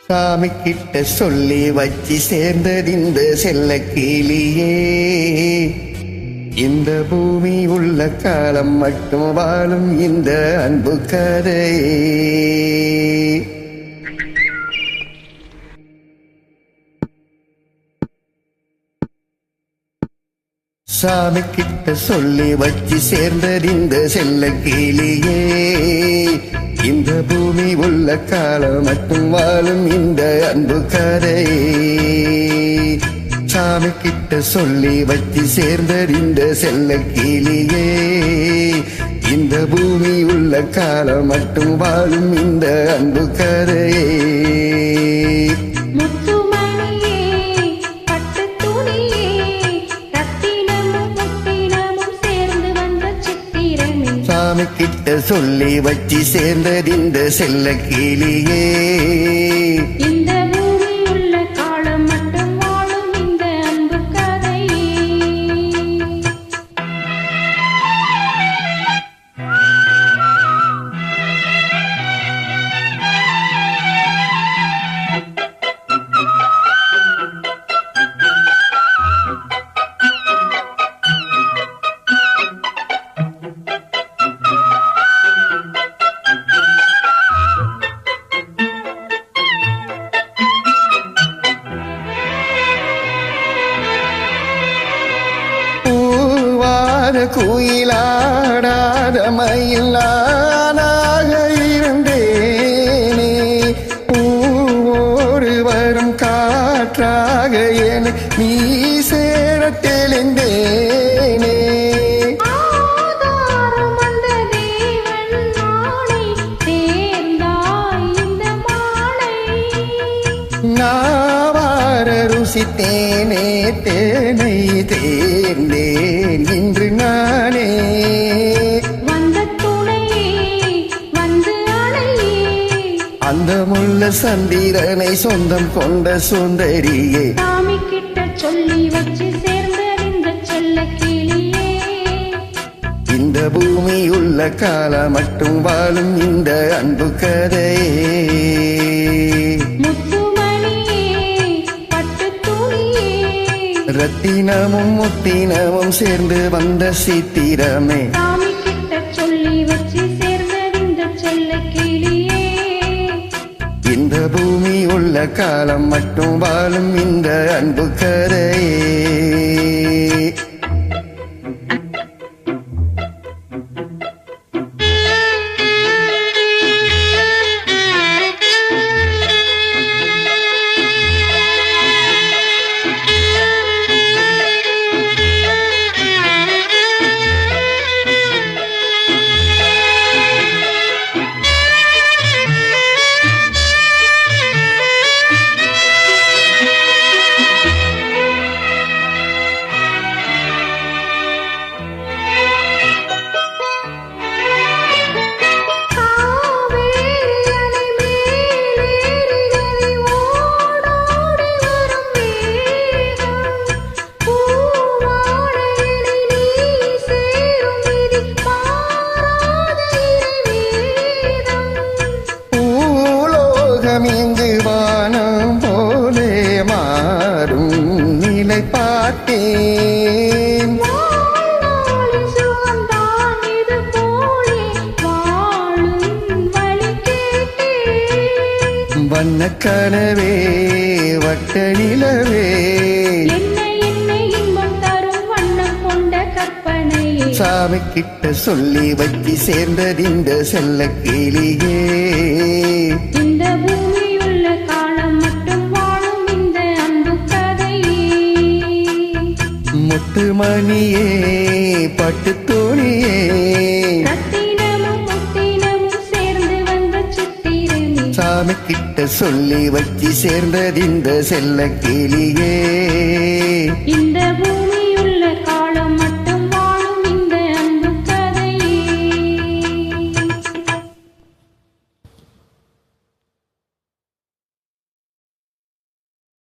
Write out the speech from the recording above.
சாமி கிட்ட சொல்லி வச்சு சேர்ந்தது இந்த செல்ல கிளியே. இந்த பூமி உள்ள காலம் மட்டும் வாழும் இந்த அன்பு கதையே. சாமி கிட்ட சொல்லி வச்சு சேர்ந்தது இந்த செல்ல கிளியே. இந்த பூமி உள்ள காலம் மட்டும் வாழும் இந்த அன்பு கதையே. சாமி கிட்ட சொல்லி வச்சு சேர்ந்தது இந்த செல்ல கிளியே. இந்த பூமி உள்ள காலம் மட்டும் வாழும் இந்த அன்பு கதையே. சாமி கிட்ட சொல்லி வச்சு சேர்ந்தது இந்த செல்ல கிளியே. இந்த பூமி உள்ள காலம் மட்டும் வாழும் இந்த அன்பு கதையே. குயிலாடாத மயில் நானாக இருந்தேனே. பூவோடு வரும் காற்றாக என நீ சேர தெளிந்தேனே. நாவார ருசித்தேனே தேனை தேர்ந்தேன் இன்று நானே. வந்த துணையே வந்து அணையே. அந்த முள்ள சந்திரனை சொந்தம் கொண்ட சுந்தரியே. சாமி கிட்ட சொல்லி வச்சு சேர்ந்த இந்த செல்ல கிளியே. இந்த பூமி உள்ள காலம் மட்டும் வாழும் இந்த அன்பு கதையே. ரத்தினமும் முத்தினமும் சேர்ந்து வந்த சித்திரமே. சாமி கிட்ட சொல்லி வச்சு சேர்ந்த இந்த செல்ல கிளியே. இந்த பூமி உள்ள காலம் மட்டும் வாழும் இந்த அன்பு கதையே. இங்கு வானம் போலே மாறும் நிலை பார்த்தேன். வண்ண கனவே வட்ட நிலவே. சாமி கிட்ட சொல்லி வச்சு சேர்ந்தது இந்த செல்ல கிளியே. இந்த பூமி உள்ள காலம் மட்டும் வாழும் இந்த அன்பு கதையே. முத்து மணியே பட்டு தோணியே. ரத்தினமும் முத்தினமும் சேர்ந்து வந்த சித்திரமே. சாமி கிட்ட சொல்லி வச்சு சேர்ந்தது இந்த செல்ல கிளியே. இந்த பூமி